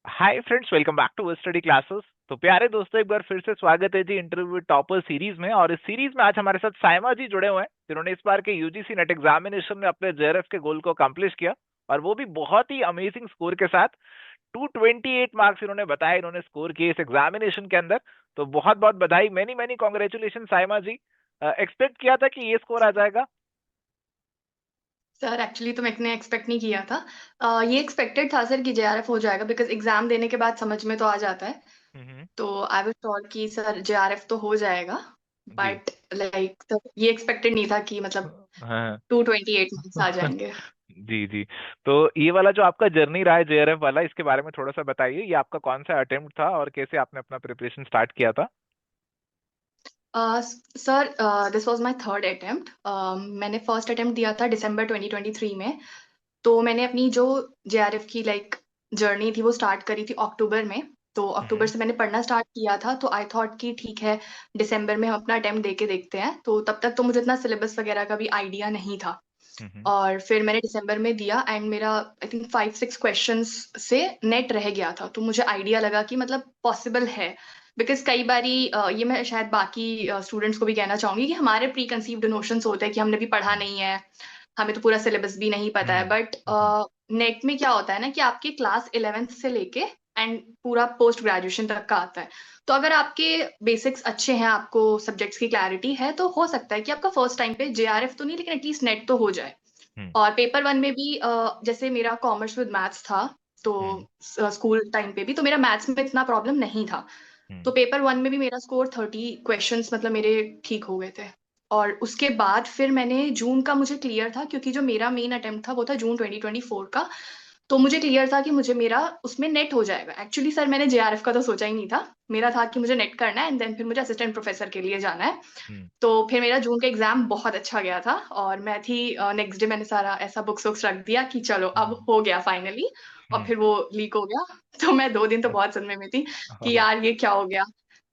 Hi friends, welcome back to study classes. तो प्यारे दोस्तों, एक बार फिर से स्वागत है जी इंटरव्यू टॉपर सीरीज में। और इस सीरीज में आज हमारे साथ साइमा जी जुड़े हुए हैं, जिन्होंने इस बार के यूजीसी नेट एग्जामिनेशन में अपने जेआरएफ के गोल को अकम्प्लिश किया, और वो भी बहुत ही अमेजिंग स्कोर के साथ। 228 मार्क्स इन्होंने बताया इन्होंने स्कोर किए इस एग्जामिनेशन के अंदर। तो बहुत बहुत बधाई, मेनी मेनी कॉन्ग्रेचुलेशन साइमा जी। एक्सपेक्ट किया था कि ये स्कोर आ जाएगा? सर एक्चुअली तो मैंने एक्सपेक्ट नहीं किया था। ये एक्सपेक्टेड था सर कि जेआरएफ हो जाएगा, बिकॉज एग्जाम देने के बाद समझ में तो आ जाता है। हम्म। तो आई वाज श्योर कि सर जेआरएफ तो हो जाएगा। जी। बट लाइक तो ये एक्सपेक्टेड नहीं था कि मतलब हाँ। 228 मार्क्स आ जाएंगे। जी जी। तो ये वाला जो आपका जर्नी रहा है जेआरएफ वाला, इसके बारे में थोड़ा सा बताइए। ये आपका कौन सा अटेम्प्ट था और कैसे आपने अपना प्रिपरेशन स्टार्ट किया था? Sir this was my third attempt. मैंने फर्स्ट अटेम्प्ट दिया था दिसंबर 2023 में। तो मैंने अपनी जो जेआरएफ की लाइक जर्नी थी वो स्टार्ट करी थी अक्टूबर में। तो अक्टूबर हम्म। से मैंने पढ़ना स्टार्ट किया था, तो आई थॉट कि ठीक है, दिसंबर में हम अपना अटेम्प्ट दे के देखते हैं। तो तब तक तो मुझे इतना सिलेबस वगैरह का भी आइडिया नहीं था। हम्म। और फिर मैंने दिसंबर में दिया एंड मेरा आई थिंक 5-6 क्वेश्चंस से नेट रह गया था। तो मुझे आइडिया लगा कि मतलब पॉसिबल है। बिकॉज कई बारी ये मैं शायद बाकी स्टूडेंट्स को भी कहना चाहूंगी कि हमारे प्री कंसीव्ड नोशंस होते हैं कि हमने भी पढ़ा नहीं है, हमें तो पूरा सिलेबस भी नहीं पता है। हम्म। But hmm. नेट में क्या होता है ना कि आपके क्लास 11th से लेके एंड पूरा पोस्ट ग्रेजुएशन तक का आता है। तो अगर आपके बेसिक्स अच्छे हैं, आपको सब्जेक्ट्स की क्लैरिटी है, तो हो सकता है कि आपका फर्स्ट टाइम पे जेआरएफ तो नहीं लेकिन एटलीस्ट नेट तो हो जाए। हम्म। और पेपर वन में भी जैसे मेरा कॉमर्स विद मैथ्स था, तो हम्म। स्कूल टाइम पे भी तो मेरा मैथ्स में इतना प्रॉब्लम नहीं था। तो हम्म। पेपर वन में भी मेरा स्कोर 30 क्वेश्चंस मतलब मेरे ठीक हो गए थे। और उसके बाद फिर मैंने जून का मुझे क्लियर था, क्योंकि जो मेरा मेन अटेम्प्ट था वो था जून 2024 का। तो मुझे क्लियर था कि मुझे मेरा उसमें नेट हो जाएगा। एक्चुअली सर मैंने जेआरएफ का तो सोचा ही नहीं था। मेरा था कि मुझे नेट करना है एंड देन फिर मुझे असिस्टेंट प्रोफेसर के लिए जाना है। हम्म। तो फिर मेरा जून का एग्जाम बहुत अच्छा गया था और मैं थी नेक्स्ट डे मैंने सारा ऐसा बुक्स वुक्स रख दिया कि चलो अब हम्म। हो गया फाइनली। और हम्म। फिर वो लीक हो गया। तो मैं 2 दिन तो बहुत सदमे में थी कि ओह। यार ये क्या हो गया।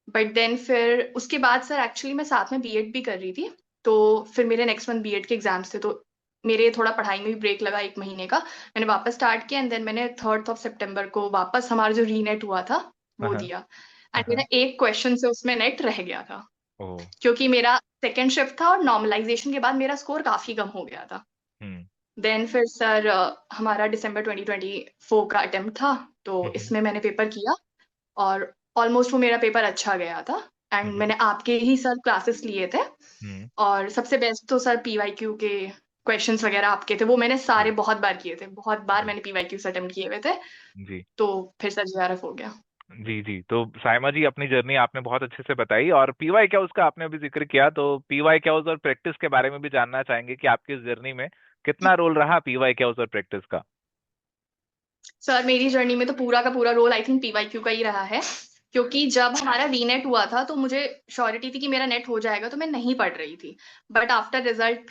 बट देन फिर उसके बाद सर एक्चुअली मैं साथ में बीएड भी कर रही थी। तो फिर मेरे नेक्स्ट मंथ बीएड के एग्जाम्स थे, तो मेरे थोड़ा पढ़ाई में भी ब्रेक लगा 1 महीने का। मैंने वापस स्टार्ट किया एंड देन मैंने 3rd ऑफ सितंबर को वापस हमारा जो रीनेट हुआ था वो हाँ। दिया। एंड मेरा हाँ। एक क्वेश्चन से उसमें नेट रह गया था, ओह। क्योंकि मेरा सेकेंड शिफ्ट था और नॉर्मलाइजेशन के बाद मेरा स्कोर काफी कम हो गया था। हम्म। देन फिर सर हमारा दिसंबर 2024 का अटेम्प्ट था। तो हम्म। इसमें मैंने पेपर किया और ऑलमोस्ट वो मेरा पेपर अच्छा गया था। एंड हम्म। मैंने आपके ही सर क्लासेस लिए थे। हम्म। और सबसे बेस्ट तो सर पीवाईक्यू के क्वेश्चंस वगैरह आपके थे, वो मैंने सारे जी। बहुत बार किए थे, बहुत बार जी। मैंने पीवाईक्यू अटेम्प्ट किए हुए थे। जी। तो फिर सर जेआरएफ हो गया। जी जी। तो साइमा जी, अपनी जर्नी आपने बहुत अच्छे से बताई, और पीवाई क्या उसका आपने अभी जिक्र किया, तो पीवाई क्या और प्रैक्टिस के बारे में भी जानना चाहेंगे कि आपकी इस जर्नी में कितना रोल रहा पीवाई क्या और प्रैक्टिस का? सर मेरी जर्नी में तो पूरा का पूरा रोल आई थिंक पीवाईक्यू का ही रहा है। क्योंकि जब हमारा रीनेट हुआ था तो मुझे श्योरिटी थी कि मेरा नेट हो जाएगा, तो मैं नहीं पढ़ रही थी। बट आफ्टर रिजल्ट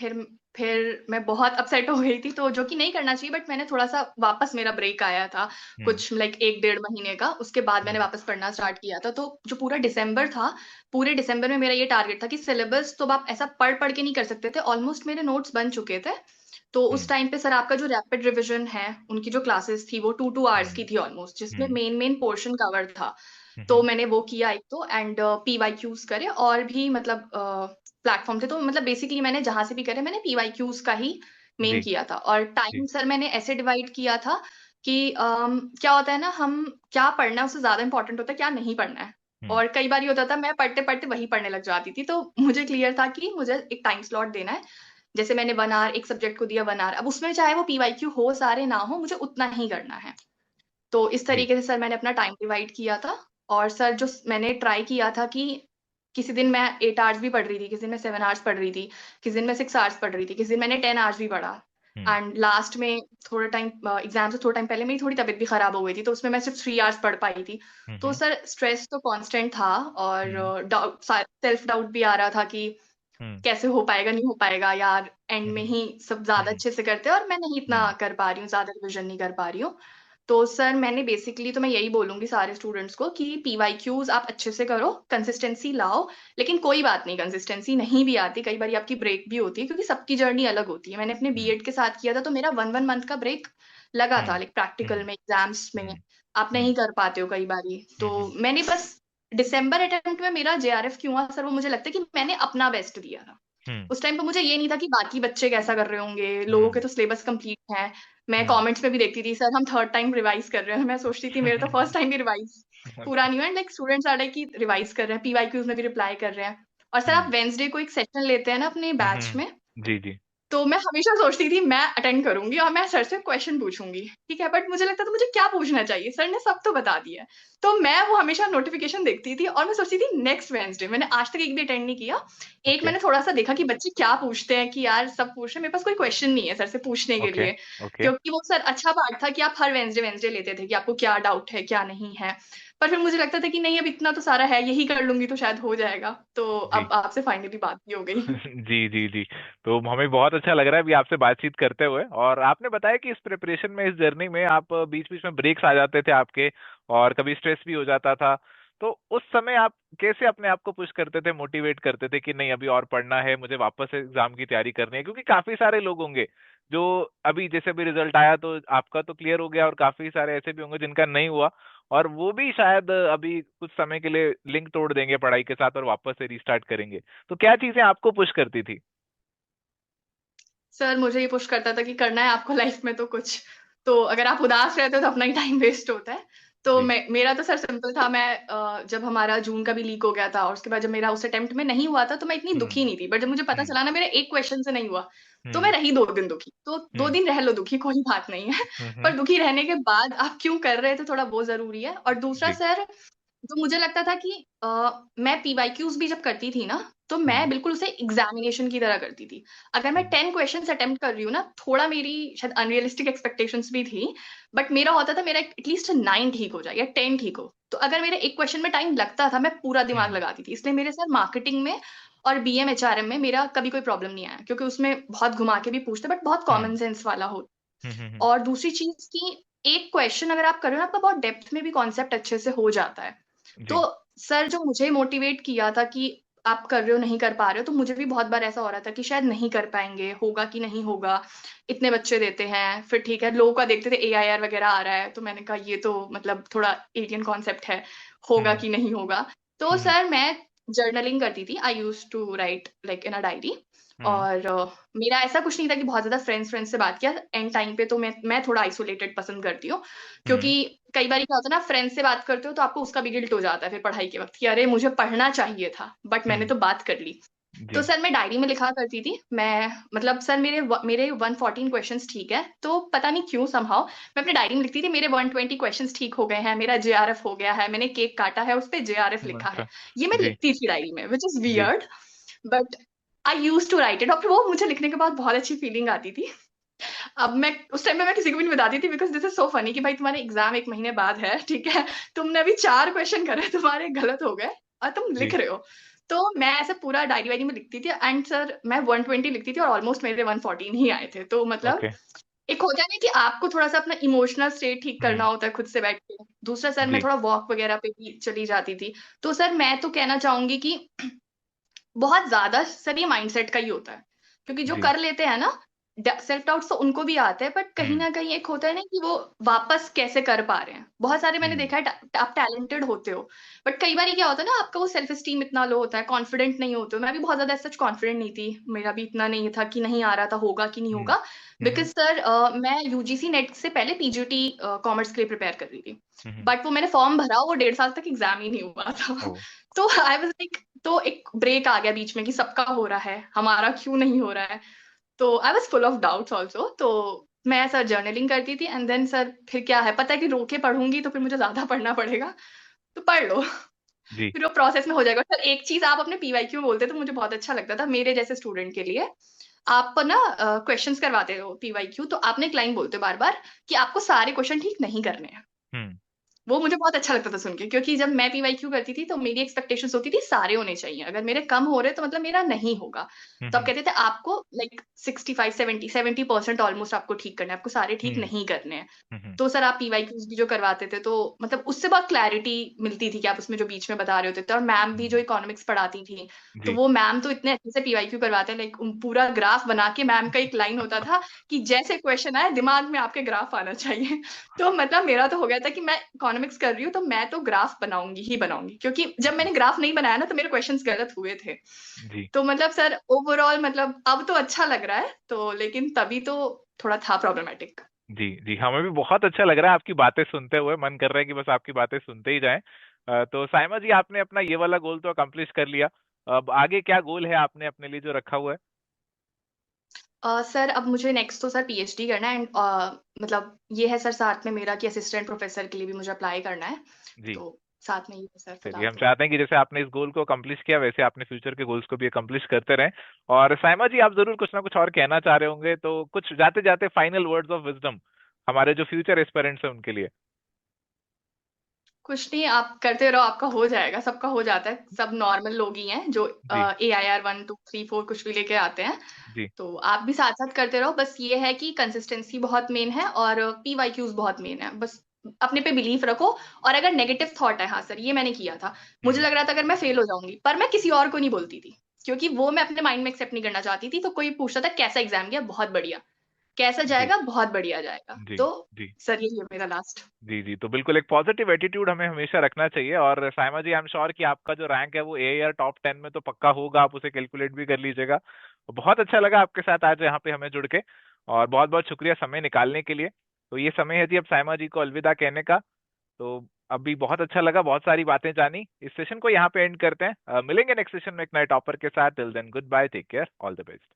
फिर मैं बहुत अपसेट हो गई थी, तो जो कि नहीं करना चाहिए। बट मैंने थोड़ा सा वापस मेरा ब्रेक आया था हम्म। कुछ लाइक 1-1.5 महीने का। उसके बाद मैंने हम्म। वापस पढ़ना स्टार्ट किया था। तो जो पूरा दिसंबर था, पूरे दिसंबर में मेरा ये टारगेट था कि सिलेबस तो अब आप ऐसा पढ़ पढ़ के नहीं कर सकते थे, ऑलमोस्ट मेरे नोट्स बन चुके थे। तो उस हम्म। टाइम पे सर आपका जो रैपिड रिवीजन है, उनकी जो क्लासेस थी वो 2-2 आवर्स की हम्म। थी ऑलमोस्ट, जिसमें हम्म। मेन मेन पोर्शन कवर था। तो हम्म। मैंने वो किया एक तो, एंड पीवाईक्यूज करे और भी मतलब प्लेटफॉर्म थे। तो मतलब बेसिकली मैंने जहां से भी करे मैंने पीवाईक्यूज का ही मेन जी किया था। और जी। टाइम सर मैंने ऐसे डिवाइड किया था कि क्या होता है ना, हम क्या पढ़ना है उससे ज्यादा इंपॉर्टेंट होता है क्या नहीं पढ़ना है। हम्म। और कई बार ये होता था मैं पढ़ते पढ़ते वही पढ़ने लग जाती थी। तो मुझे क्लियर था कि मुझे एक टाइम स्लॉट देना है। जैसे मैंने 1 आवर एक सब्जेक्ट को दिया, 1 आवर, अब उसमें चाहे वो पीवाईक्यू हो सारे ना हो, मुझे उतना ही करना है। तो इस जी। तरीके से सर मैंने अपना टाइम डिवाइड किया था। और सर जो मैंने ट्राई किया था कि किसी दिन मैं 8 आवर्स भी पढ़ रही थी, किसी दिन मैं 7 आवर्स पढ़ रही थी, किसी दिन मैं 6 आवर्स पढ़ रही थी, किसी दिन मैंने 10 आवर्स भी पढ़ा। हम्म। एंड लास्ट में थोड़ा टाइम एग्जाम से थोड़ा टाइम पहले मेरी थोड़ी तबीयत भी खराब हो गई थी, तो उसमें मैं सिर्फ 3 आवर्स पढ़ पाई थी। तो हम्म। सर स्ट्रेस तो कांस्टेंट था। हम्म। और डाउट, सेल्फ डाउट भी आ रहा था कि हम्म। कैसे हो पाएगा, नहीं हो पाएगा यार, एंड में हम्म। ही सब ज्यादा हम्म। अच्छे से करते हैं और मैं नहीं इतना हम्म। कर पा रही हूँ, ज्यादा रिविजन नहीं कर पा रही हूँ। तो सर मैंने बेसिकली तो मैं यही बोलूंगी सारे स्टूडेंट्स को कि पीवाईक्यूज आप अच्छे से करो, कंसिस्टेंसी लाओ। लेकिन कोई बात नहीं, कंसिस्टेंसी नहीं भी आती, कई बार आपकी ब्रेक भी होती है, क्योंकि सबकी जर्नी अलग होती है। मैंने अपने हम्म। बीएड के साथ किया था, तो मेरा 1-1 मंथ का ब्रेक लगा था, हम्म। लाइक प्रैक्टिकल हम्म। में, एग्जाम्स में हम्म। आप हम्म। नहीं कर पाते हो कई बारी। तो हम्म। मैंने बस दिसंबर अटेम्प्ट में मेरा जेआरएफ क्यों हुआ सर, वो मुझे लगता है कि मैंने अपना बेस्ट दिया था। हम्म। उस टाइम पे मुझे ये नहीं था कि बाकी बच्चे कैसा कर रहे होंगे, लोगों के हम्म। तो सिलेबस कंप्लीट है। मैं हम्म। कमेंट्स में भी देखती थी सर हम थर्ड टाइम रिवाइज कर रहे हैं, मैं सोचती थी मेरे तो फर्स्ट टाइम भी रिवाइज पूरा नहीं हुआ। लाइक स्टूडेंट्स आ रहे हैं कि रिवाइज कर रहे हैं, पीवाईक्यूज में भी रिप्लाई कर रहे हैं। और सर आप हम्म। वेंसडे को एक सेशन लेते हैं ना अपने बैच में, जी जी। तो मैं हमेशा सोचती थी मैं अटेंड करूंगी और मैं सर से क्वेश्चन पूछूंगी, ठीक है, बट मुझे लगता था मुझे क्या पूछना चाहिए, सर ने सब तो बता दिया है। तो मैं वो हमेशा नोटिफिकेशन देखती थी और मैं सोचती थी नेक्स्ट वेंसडे, मैंने आज तक एक भी अटेंड नहीं किया। एक ओके। मैंने थोड़ा सा देखा कि बच्चे क्या पूछते हैं, कि यार सब पूछ रहे हैं, मेरे पास कोई क्वेश्चन नहीं है सर से पूछने के ओके। लिए। ओके। क्योंकि वो सर अच्छा पार्ट था कि आप हर वेंसडे वेंसडे लेते थे कि आपको क्या डाउट है क्या नहीं है। पर फिर मुझे लगता था कि नहीं अब इतना तो सारा है, यही कर लूंगी तो शायद हो जाएगा। तो जी। अब आपसे फाइनली बात भी हो गई। जी जी जी। तो हमें बहुत अच्छा लग रहा है अभी आपसे बातचीत करते हुए, और आपने बताया कि इस प्रिपरेशन में, इस जर्नी में आप बीच बीच में ब्रेक्स आ जाते थे आपके, और कभी स्ट्रेस भी हो जाता था। तो उस समय आप कैसे अपने आप को पुश करते थे, मोटिवेट करते थे कि नहीं अभी और पढ़ना है, मुझे वापस एग्जाम की तैयारी करनी है? क्योंकि काफी सारे लोग होंगे जो अभी, जैसे अभी रिजल्ट आया तो आपका तो क्लियर हो गया, और काफी सारे ऐसे भी होंगे जिनका नहीं हुआ, और वो भी शायद अभी कुछ समय के लिए लिंक तोड़ देंगे पढ़ाई के साथ और वापस से रीस्टार्ट करेंगे। तो क्या चीजें आपको पुश करती थी? सर मुझे ये पुश करता था कि करना है आपको लाइफ में तो कुछ, तो अगर आप उदास रहते हो तो अपना ही टाइम वेस्ट होता है। तो जी। मेरा तो सर सिंपल था, मैं जब हमारा जून का भी लीक हो गया था और उसके बाद जब मेरा उस अटेम्प्ट में नहीं हुआ था तो मैं इतनी हम्म। दुखी नहीं थी, बट जब मुझे पता हम्म। चला ना मेरे एक क्वेश्चन से नहीं हुआ, तो मैं हम्म। रही 2 दिन दुखी। तो 2 दिन रह लो दुखी, कोई बात नहीं है। हम्म। पर दुखी रहने के बाद आप क्यों कर रहे थे थोड़ा वो जरूरी है। और दूसरा जी। सर, तो मुझे लगता था कि मैं पीवाईक्यूज भी जब करती थी ना, तो मैं हम्म। बिल्कुल उसे एग्जामिनेशन की तरह करती थी। अगर मैं हम्म। 10 क्वेश्चंस अटेम्प्ट कर रही हूँ ना, थोड़ा मेरी शायद अनरियलिस्टिक एक्सपेक्टेशंस भी थी, बट मेरा होता था मेरा एटलीस्ट 9 ठीक हो जाए या 10 ठीक हो। तो अगर मेरे एक क्वेश्चन में टाइम लगता था मैं पूरा दिमाग हम्म। लगाती थी। इसलिए मेरे सर मार्केटिंग में और बीएम एचआरएम में मेरा कभी कोई प्रॉब्लम नहीं आया, क्योंकि उसमें बहुत घुमा के भी पूछते बट बहुत हम्म। कॉमन सेंस वाला हो। हम्म। और दूसरी चीज की, एक क्वेश्चन अगर आप कर रहे हो ना, आपका बहुत डेप्थ में भी कॉन्सेप्ट अच्छे से हो जाता है। तो जी। सर जो मुझे मोटिवेट किया था कि आप कर रहे हो नहीं कर पा रहे हो, तो मुझे भी बहुत बार ऐसा हो रहा था कि शायद नहीं कर पाएंगे, होगा कि नहीं होगा, इतने बच्चे देते हैं, फिर ठीक है लोगों का देखते थे एआईआर वगैरह आ रहा है, तो मैंने कहा ये तो मतलब थोड़ा एलियन कॉन्सेप्ट है, होगा हम्म। कि नहीं होगा। तो हम्म। सर मैं जर्नलिंग करती थी, I use to write like in a diary. Hmm. और मेरा ऐसा कुछ नहीं था कि बहुत ज्यादा फ्रेंड्स फ्रेंड्स से बात किया एंड टाइम पे, तो मैं थोड़ा आइसोलेटेड पसंद करती हूँ। क्योंकि हम्म। कई बार क्या होता है ना, फ्रेंड्स से बात करते हो तो आपको उसका भी गिल्ट हो जाता है फिर पढ़ाई के वक्त कि अरे मुझे पढ़ना चाहिए था, बट मैंने हम्म। तो बात कर ली। तो जी। सर मैं डायरी में लिखा करती थी, मैं मतलब सर मेरे 114 क्वेश्चंस ठीक है, तो पता नहीं क्यों समहाउ मैं अपने डायरी में लिखती थी मेरे 120 क्वेश्चंस ठीक हो गए हैं, मेरा जेआरएफ हो गया है, मैंने केक काटा है, उस पे जेआरएफ लिखा अच्छा। है। ये मैं जी। लिखती थी डायरी में, विच इज जी। Weird, but I use to write it. और फिर वो मुझे लिखने के बाद बहुत अच्छी फीलिंग आती थी। अब मैं उस टाइम में मैं किसी को भी नहीं बताती थी, because this is so funny कि भाई तुम्हारे एग्जाम 1 महीने बाद है, ठीक है, तुमने अभी 4 क्वेश्चन करे, तुम्हारे गलत हो गए और तुम जी। लिख रहे हो। तो मैं ऐसे पूरा डायरी वायरी में लिखती थी, एंड सर मैं 120 लिखती थी और ऑलमोस्ट मेरे 114 ही आए थे। तो मतलब ओके। एक होता है ना कि आपको थोड़ा सा अपना इमोशनल स्टेट ठीक करना हम्म। होता है खुद से बैठ के। दूसरा सर मैं जी। थोड़ा वॉक वगैरह पे भी चली जाती थी। तो सर मैं तो कहना चाहूंगी कि बहुत ज्यादा सर ये माइंडसेट का ही होता है, क्योंकि जो जी। कर लेते हैं ना, सेल्फ डाउट्स तो उनको भी आते हैं, बट कहीं हम्म। ना कहीं एक होता है ना कि वो वापस कैसे कर पा रहे हैं। बहुत सारे मैंने हम्म। देखा है आप टैलेंटेड होते हो, बट कई बार क्या होता है ना, आपका वो सेल्फ एस्टीम इतना लो होता है, कॉन्फिडेंट नहीं होते हो। मैं भी बहुत ज्यादा सच कॉन्फिडेंट नहीं थी, मेरा भी इतना नहीं था कि नहीं आ रहा था होगा कि नहीं हम्म। होगा। Because hmm. सर मैं यूजीसी नेट से पहले पीजीटी कॉमर्स के लिए प्रिपेयर कर रही थी, हम्म। बट वो मैंने फॉर्म भरा, वो 1.5 साल तक एग्जाम ही नहीं हुआ ओ। था। तो आई वाज लाइक, तो एक ब्रेक आ गया बीच में कि सबका हो रहा है, हमारा क्यों नहीं हो रहा है। तो I was full of doubts also. तो मैं सर जर्नलिंग करती थी, एंड देन सर फिर क्या है, पता है कि रोके पढ़ूंगी तो फिर मुझे ज्यादा पढ़ना पड़ेगा, तो पढ़ लो। जी। फिर वो प्रोसेस में हो जाएगा। सर एक चीज आप अपने पीवाईक्यू में बोलते तो मुझे बहुत अच्छा लगता था, मेरे जैसे स्टूडेंट के लिए आप ना क्वेश्चंस करवाते हो पीवाईक्यू, तो आपने एक लाइन बोलते हो बार बार कि आपको सारे क्वेश्चन ठीक नहीं करने हैं। हम्म। वो मुझे बहुत अच्छा लगता था सुन के, क्योंकि जब मैं पीवाईक्यू करती थी तो मेरी एक्सपेक्टेशंस होती थी सारे होने चाहिए, अगर मेरे कम हो रहे तो मतलब मेरा नहीं होगा। तो आप हम्म कहते थे आपको लाइक 65 70% ऑलमोस्ट आपको ठीक करना है, आपको सारे ठीक हम्म नहीं करने हैं। हम्म तो सर आप पीवाईक्यूज भी जो करवाते थे तो मतलब उससे बहुत क्लैरिटी मिलती थी कि आप उसमें जो बीच में बता रहे होते थे। और मैम भी जो हम्म, इकोनॉमिक्स पढ़ाती थी, तो जी। वो मैम तो इतने अच्छे से पीवाईक्यू करवाते हैं, लाइक पूरा ग्राफ बना के मैम का एक लाइन होता था कि जैसे क्वेश्चन आए दिमाग में आपके ग्राफ आना चाहिए। तो मतलब मेरा तो हो गया था कि मैं इकोनॉमिक्स कर रही हूँ तो मैं तो ग्राफ बनाऊंगी ही बनाऊंगी, क्योंकि जब जी मैंने ग्राफ नहीं बनाया ना तो मेरे क्वेश्चंस गलत हुए थे। जी तो मतलब सर ओवरऑल मतलब अब तो अच्छा लग रहा है, तो लेकिन तभी तो थोड़ा था प्रॉब्लमेटिक। जी जी, हमें भी बहुत अच्छा लग रहा है आपकी बातें सुनते हुए, मन कर रहा है कि बस आपकी बातें सुनते ही जाएं। तो साइमा जी, आपने अपना ये वाला गोल तो अकम्प्लिश कर लिया। अब आगे क्या गोल है आपने अपने लिए जो रखा हुआ है? सर अब मुझे नेक्स्ट तो सर पीएचडी करना है, एंड मतलब ये है सर साथ में मेरा कि असिस्टेंट प्रोफेसर के लिए भी मुझे अप्लाई करना है। जी। तो साथ में ये है सर चलिए, फिलहाल हम तो। चाहते हैं कि जैसे आपने इस गोल को अकम्प्लिश किया वैसे आपने फ्यूचर के गोल्स को भी अकम्प्लिश करते रहें। और साइमा जी, आप जरूर कुछ ना कुछ और कहना चाह रहे होंगे, तो कुछ जाते जाते फाइनल वर्ड्स ऑफ विजडम हमारे जो फ्यूचर एस्पिरेंट्स हैं उनके लिए। कुछ नहीं, आप करते रहो, आपका हो जाएगा, सबका हो जाता है, सब नॉर्मल लोग ही हैं जो जी AIR 1 2 3 4 कुछ भी लेके आते हैं। जी तो आप भी साथ साथ करते रहो, बस ये है कि कंसिस्टेंसी बहुत मेन है और पीवाईक्यूज बहुत मेन है, बस अपने पे बिलीफ रखो। और अगर नेगेटिव थॉट है, हाँ सर ये मैंने किया था, मुझे हम्म लग रहा था अगर मैं फेल हो जाऊंगी, पर मैं किसी और को नहीं बोलती थी, क्योंकि वो मैं अपने माइंड में एक्सेप्ट नहीं करना चाहती थी। तो कोई पूछता था कैसा एग्जाम गया, बहुत बढ़िया। कैसा जी जाएगा, बहुत बढ़िया जाएगा। जी तो जी सर यही है मेरा लास्ट। जी जी, तो बिल्कुल एक पॉजिटिव एटीट्यूड हमें हमेशा रखना चाहिए। और साइमा जी, आई एम श्योर कि आपका जो रैंक है वो AAR टॉप 10 में तो पक्का होगा, आप उसे कैलकुलेट भी कर लीजिएगा। बहुत अच्छा लगा आपके साथ आज यहाँ पे हमें जुड़ के, और बहुत बहुत शुक्रिया समय निकालने के लिए। तो ये समय है जी अब साइमा जी को अलविदा कहने का। तो अभी बहुत अच्छा लगा, बहुत सारी बातें जानी। इस सेशन को यहाँ पे एंड करते हैं। मिलेंगे नेक्स्ट सेशन में एक नए टॉपर के साथ। Till then, good bye, take care, all the best.